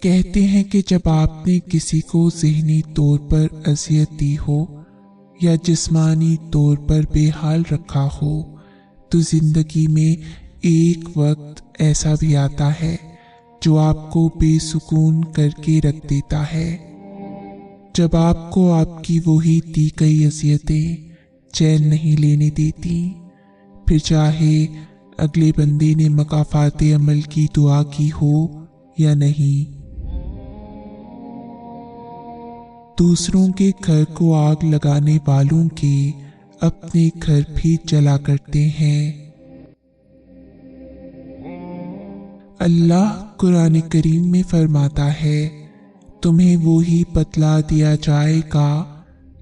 کہتے ہیں کہ جب آپ نے کسی کو ذہنی طور پر اذیت دی ہو یا جسمانی طور پر بے حال رکھا ہو تو زندگی میں ایک وقت ایسا بھی آتا ہے جو آپ کو بے سکون کر کے رکھ دیتا ہے، جب آپ کو آپ کی وہی دی گئی اذیتیں چین نہیں لینے دیتی، پھر چاہے اگلے بندے نے مکافات عمل کی دعا کی ہو یا نہیں۔ دوسروں کے گھر کو آگ لگانے والوں کے اپنے گھر بھی جلا کرتے ہیں۔ اللہ قرآن کریم میں فرماتا ہے، تمہیں وہی بتلا دیا جائے گا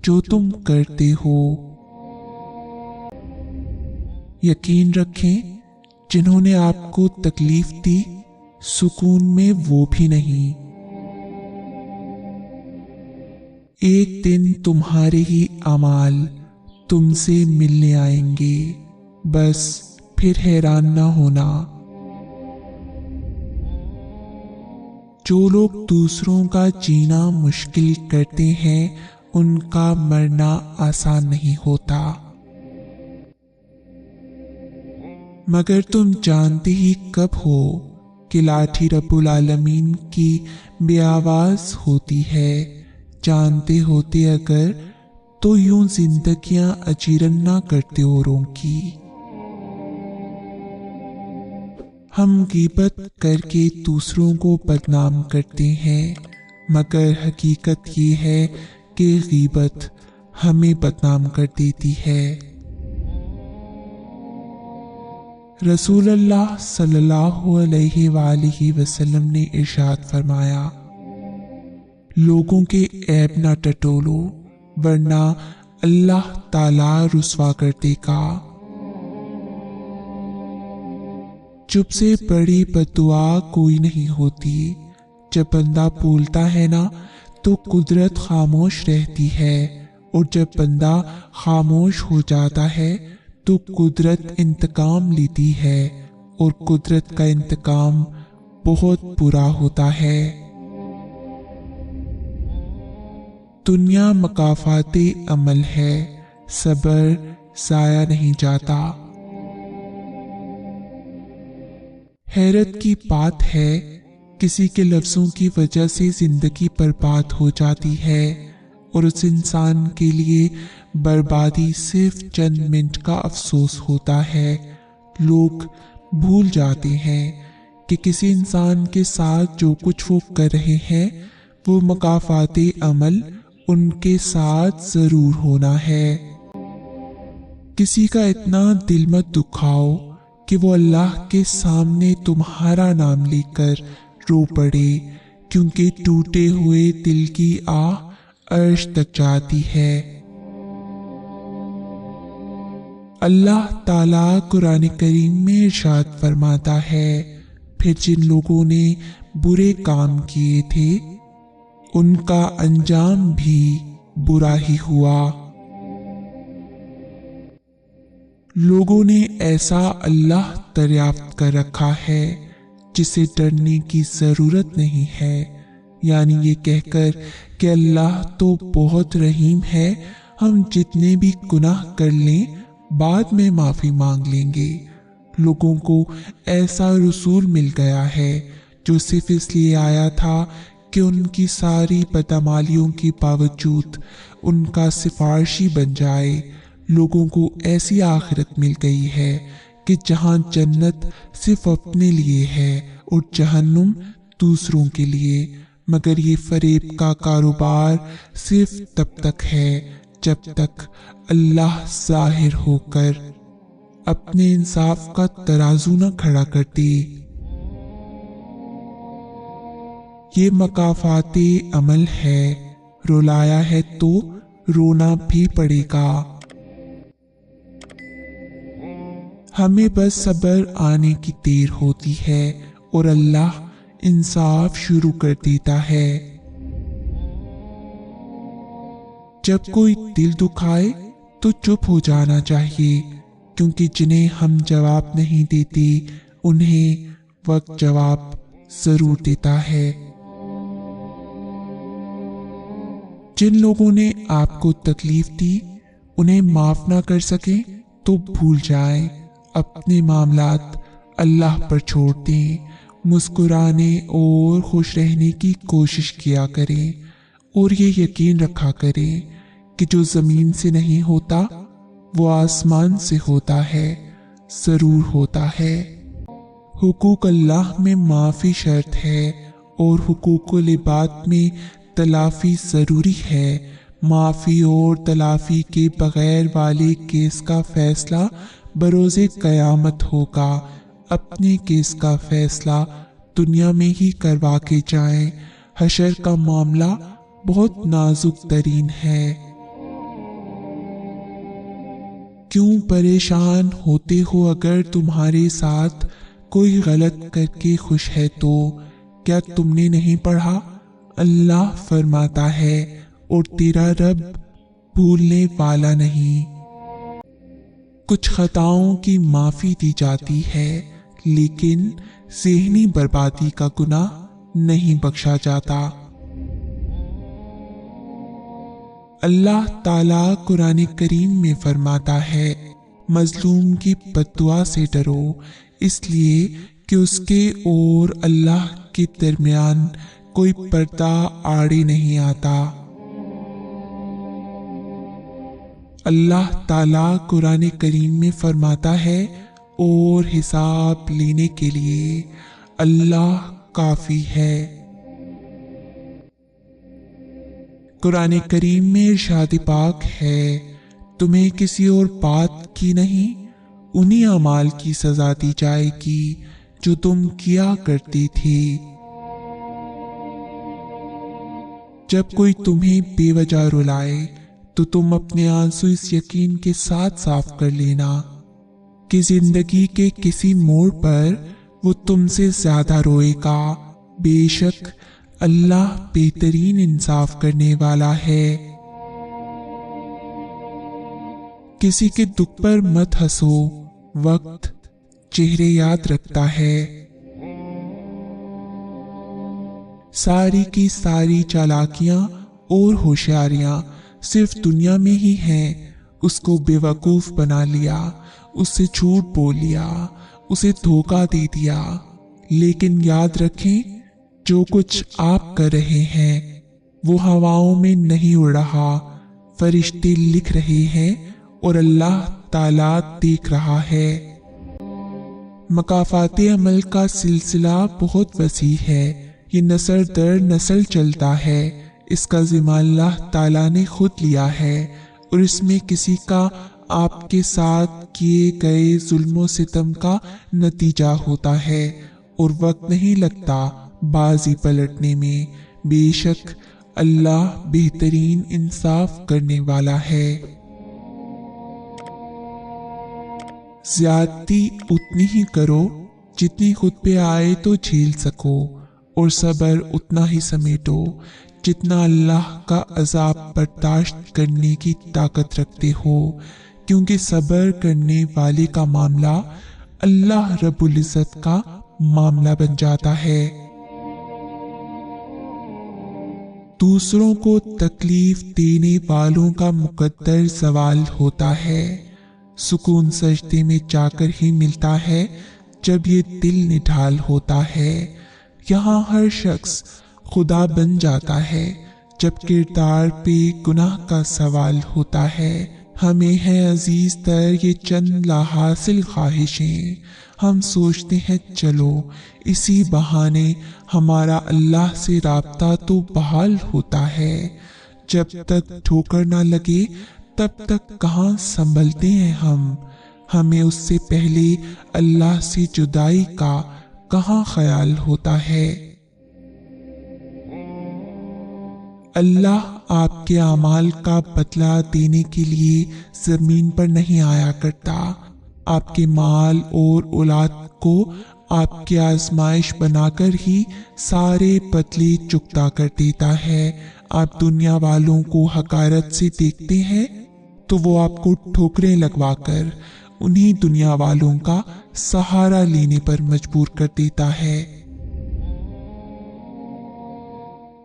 جو تم کرتے ہو۔ یقین رکھیں جنہوں نے آپ کو تکلیف دی سکون میں وہ بھی نہیں۔ ایک دن تمہارے ہی اعمال تم سے ملنے آئیں گے، بس پھر حیران نہ ہونا۔ جو لوگ دوسروں کا جینا مشکل کرتے ہیں ان کا مرنا آسان نہیں ہوتا، مگر تم جانتے ہی کب ہو کہ لاٹھی رب العالمین کی بے آواز ہوتی ہے۔ جانتے ہوتے اگر تو یوں زندگیاں اجیرن نہ کرتے اوروں کی۔ ہم غیبت کر کے دوسروں کو بدنام کرتے ہیں، مگر حقیقت یہ ہے کہ غیبت ہمیں بدنام کر دیتی ہے۔ رسول اللہ صلی اللہ علیہ وآلہ وسلم نے ارشاد فرمایا، لوگوں کے عیب نہ ٹٹولو ورنہ اللہ تعالی رسوا کر دے گا۔ چپ سے بڑی بددعا کوئی نہیں ہوتی۔ جب بندہ بولتا ہے نا تو قدرت خاموش رہتی ہے، اور جب بندہ خاموش ہو جاتا ہے تو قدرت انتقام لیتی ہے، اور قدرت کا انتقام بہت برا ہوتا ہے۔ دنیا مکافات عمل ہے، صبر ضائع نہیں جاتا۔ حیرت کی بات ہے کسی کے لفظوں کی وجہ سے زندگی برباد ہو جاتی ہے، اور اس انسان کے لیے بربادی صرف چند منٹ کا افسوس ہوتا ہے۔ لوگ بھول جاتے ہیں کہ کسی انسان کے ساتھ جو کچھ وہ کر رہے ہیں وہ مکافات عمل ان کے ساتھ ضرور ہونا ہے۔ کسی کا اتنا دل مت دکھاؤ کہ وہ اللہ کے سامنے تمہارا نام لے کر رو پڑے، کیونکہ ٹوٹے ہوئے دل کی آہ عرش تک جاتی ہے۔ اللہ تعالیٰ قرآن کریم میں ارشاد فرماتا ہے، پھر جن لوگوں نے برے کام کیے تھے ان کا انجام بھی برا ہی ہوا۔ لوگوں نے ایسا اللہ دریافت کر رکھا ہے جسے ڈرنے کی ضرورت نہیں ہے، یعنی یہ کہہ کر کہ اللہ تو بہت رحیم ہے، ہم جتنے بھی گناہ کر لیں بعد میں معافی مانگ لیں گے۔ لوگوں کو ایسا رسول مل گیا ہے جو صرف اس لیے آیا تھا کہ ان کی ساری بدعمالیوں کے باوجود ان کا سفارشی بن جائے۔ لوگوں کو ایسی آخرت مل گئی ہے کہ جہاں جنت صرف اپنے لیے ہے اور جہنم دوسروں کے لیے، مگر یہ فریب کا کاروبار صرف تب تک ہے جب تک اللہ ظاہر ہو کر اپنے انصاف کا ترازو نہ کھڑا کر دے۔ یہ مکافات عمل ہے، رلایا ہے تو رونا بھی پڑے گا۔ ہمیں بس صبر آنے کی دیر ہوتی ہے اور اللہ انصاف شروع کر دیتا ہے۔ جب کوئی دل دکھائے تو چپ ہو جانا چاہیے، کیونکہ جنہیں ہم جواب نہیں دیتے انہیں وقت جواب ضرور دیتا ہے۔ जिन लोगों ने आपको तकलीफ दी उन्हें माफ ना कर सके तो भूल जाएं, अपने मामलात अल्लाह पर छोड़ दें, मुस्कुराने और खुश रहने की कोशिश किया करें और ये यकीन रखा करें कि जो जमीन से नहीं होता वो आसमान से होता है, जरूर होता है। हुकूक अल्लाह में माफ़ी शर्त है और हुकूकुल इबाद में तलाफी ज़रूरी है। माफ़ी और तलाफी के बगैर वाले केस का फैसला बरोज़े क़यामत होगा। अपने केस का फैसला दुनिया में ही करवा के जाएं। हशर का मामला बहुत नाजुक तरीन है। क्यों परेशान होते हो अगर तुम्हारे साथ कोई गलत करके खुश है तो? क्या तुमने नहीं पढ़ा? अल्लाह फरमाता है और तेरा रब भूलने वाला नहीं। कुछ खताओं की माफी दी जाती है लेकिन ज़हनी बर्बादी का गुनाह नहीं बख्शा जाता। अल्लाह ताला कुरान करीम में फरमाता है, मजलूम की बद्दुआ से डरो, इसलिए कि उसके और अल्लाह के दरमियान कोई पर्दा आड़े नहीं आता। अल्लाह ताला कुरान करीम में फरमाता है, और हिसाब लेने के लिए अल्लाह काफी है। कुरान करीम में इरशाद पाक है, तुम्हें किसी और बात की नहीं, उन्हीं अमाल की सजा दी जाएगी जो तुम किया करती थी। जब कोई तुम्हें बेवजह रुलाए तो तुम अपने आंसू इस यकीन के साथ साफ कर लेना कि जिंदगी के किसी मोड़ पर वो तुमसे ज्यादा रोएगा। बेशक अल्लाह बेहतरीन इंसाफ करने वाला है। किसी के दुख पर मत हंसो, वक्त चेहरे याद रखता है। सारी की सारी चालाकियां और होशियारियां सिर्फ दुनिया में ही हैं। उसको बेवकूफ बना लिया, उससे झूठ बोल लिया, उसे धोखा दे दिया। लेकिन याद रखें, जो कुछ आप कर रहे हैं वो हवाओं में नहीं उड़ रहा, फरिश्ते लिख रहे हैं और अल्लाह ताला देख रहा है। मकाफाते अमल का सिलसिला बहुत वसी है, ये नस्ल दर नस्ल चलता है। इसका जिम्मा अल्लाह ताला ने खुद लिया है और इसमें किसी का आपके साथ किए गए जुल्म सितम का नतीजा होता है और वक्त नहीं लगता बाजी पलटने में। बेशक अल्लाह बेहतरीन इंसाफ करने वाला है। ज्यादती उतनी ही करो जितनी खुद पे आए तो झेल सको, और सब्र उतना ही समेटो जितना अल्लाह का अजाब बर्दाश्त करने की ताकत रखते हो, क्योंकि सब्र करने वाले का मामला अल्लाह रब्बुल इज्जत का मामला बन जाता है। दूसरों को तकलीफ देने वालों का मुकद्दर सवाल होता है। सुकून सजदे में जाकर ही मिलता है जब ये दिल निढाल होता है। यहाँ हर शख्स खुदा बन जाता है जब किरदार पे गुनाह का सवाल होता है। हमें है अजीज तर ये चंद लाहासिल ख्वाहिशें, हम सोचते हैं चलो इसी बहाने हमारा अल्लाह से राब्ता तो बहाल होता है। जब तक ठोकर ना लगे तब तक कहाँ संभलते हैं हम। हमें उससे पहले अल्लाह से जुदाई का कहाँ ख्याल होता है। अल्लाह आपके अमाल का बदला देने के लिए जमीन पर नहीं आया करता। आपके माल और औलाद को आपकी आजमाइश बनाकर ही सारे बदले चुकता कर देता है। आप दुनिया वालों को हकारत से देखते हैं तो वो आपको ठोकरें लगवाकर उन्हीं दुनिया वालों का सहारा लेने पर मजबूर कर देता है।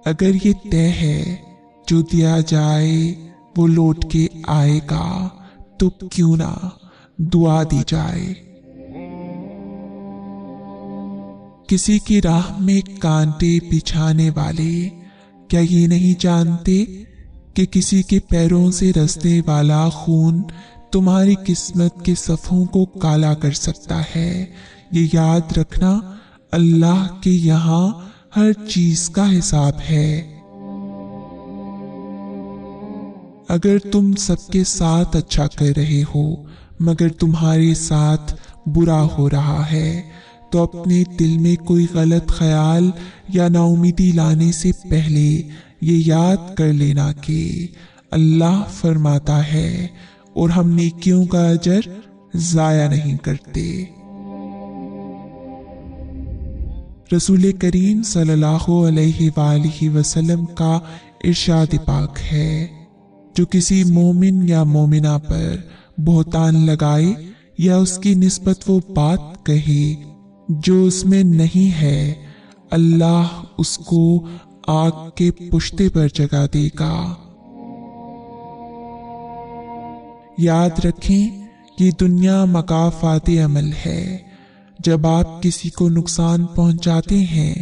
अगर ये तय है जो दिया जाए वो लौट के आएगा, तो क्यों ना दुआ दी जाए। किसी की राह में कांटे बिछाने वाले क्या ये नहीं जानते कि किसी के पैरों से रसने वाला खून तुम्हारी किस्मत के सफ़ों को काला कर सकता है। ये याद रखना, अल्लाह के यहाँ हर चीज का हिसाब है। अगर तुम सबके साथ अच्छा कर रहे हो मगर तुम्हारे साथ बुरा हो रहा है, तो अपने दिल में कोई गलत ख्याल या नाउमीदी लाने से पहले ये याद कर लेना कि अल्लाह फरमाता है और हम नेकियों का अजर जाया नहीं करते। रसूल करीम सल्लल्लाहु अलैहि वसल्लम का इरशाद पाक है, जो किसी मोमिन या मोमिना पर बहतान लगाए या उसकी निस्बत वो बात कहे जो उसमें नहीं है, अल्लाह उसको आग के पुश्ते पर जगा देगा। याद रखें कि दुनिया मकाफाते अमल है। जब आप किसी को नुकसान पहुंचाते हैं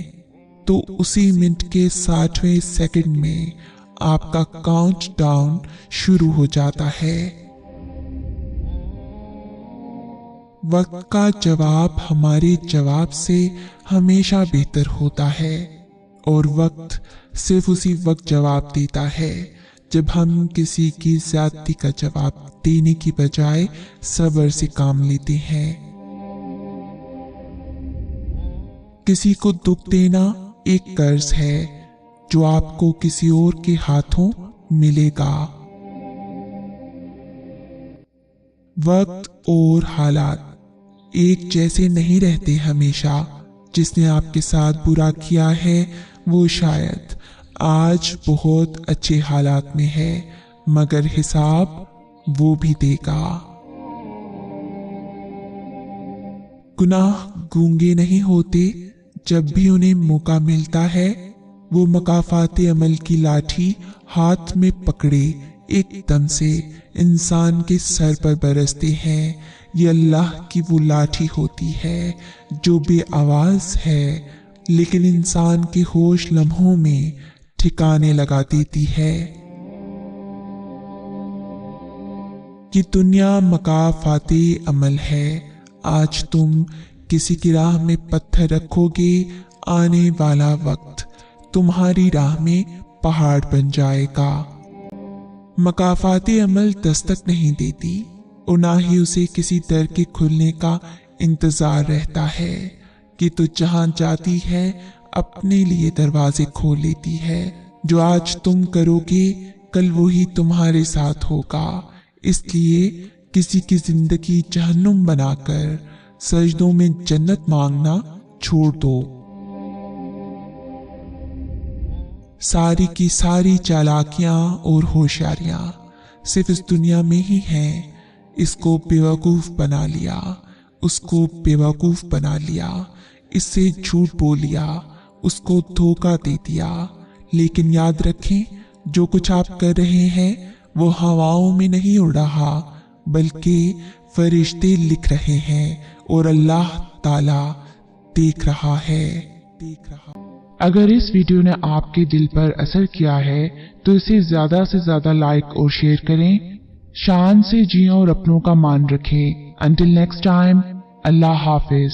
तो उसी मिनट के 60वें सेकंड में आपका काउंट डाउन शुरू हो जाता है। वक्त का जवाब हमारे जवाब से हमेशा बेहतर होता है और वक्त सिर्फ उसी वक्त जवाब देता है जब हम किसी की ज्यादती का जवाब देने की बजाय सब्र से काम लेते हैं। किसी को दुख देना एक कर्ज है जो आपको किसी और के हाथों मिलेगा। वक्त और हालात एक जैसे नहीं रहते हमेशा। जिसने आपके साथ बुरा किया है वो शायद आज बहुत अच्छे हालात में है, मगर हिसाब वो भी देगा। गुनाह गूंगे नहीं होते, जब भी उन्हें मौका मिलता है वो मकाफाते अमल की लाठी हाथ में पकड़े एकदम से इंसान के सर पर बरसते हैं। ये अल्लाह की वो लाठी होती है जो बेआवाज है लेकिन इंसान के होश लम्हों में ठिकाने लगा देती है। कि दुनिया मकाफाते अमल है। आज तुम किसी की राह में पत्थर रखोगे, आने वाला वक्त तुम्हारी राह में पहाड़ बन जाएगा। मकाफाते अमल दस्तक नहीं देती और ना ही उसे किसी दर के खुलने का इंतजार रहता है कि तो जहां जाती है अपने लिए दरवाजे खोल लेती है। जो आज तुम करोगे कल वही तुम्हारे साथ होगा। इसलिए किसी की जिंदगी जहन्नुम बनाकर सजदों में जन्नत मांगना छोड़ दो। सारी की सारी चालाकियां और होशियारियां सिर्फ इस दुनिया में ही हैं। इसको बेवकूफ बना लिया, उसको बेवकूफ बना लिया, इससे झूठ बोल लिया, उसको धोखा दे दिया। लेकिन याद रखें, जो कुछ आप कर रहे हैं वो हवाओं में नहीं उड़ रहा, बल्कि फरिश्ते लिख रहे हैं और अल्लाह ताला देख रहा है। अगर इस वीडियो ने आपके दिल पर असर किया है तो इसे ज्यादा से ज्यादा लाइक और शेयर करें। शान से जिएं और अपनों का मान रखें। अंटिल नेक्स्ट टाइम, अल्लाह हाफिज।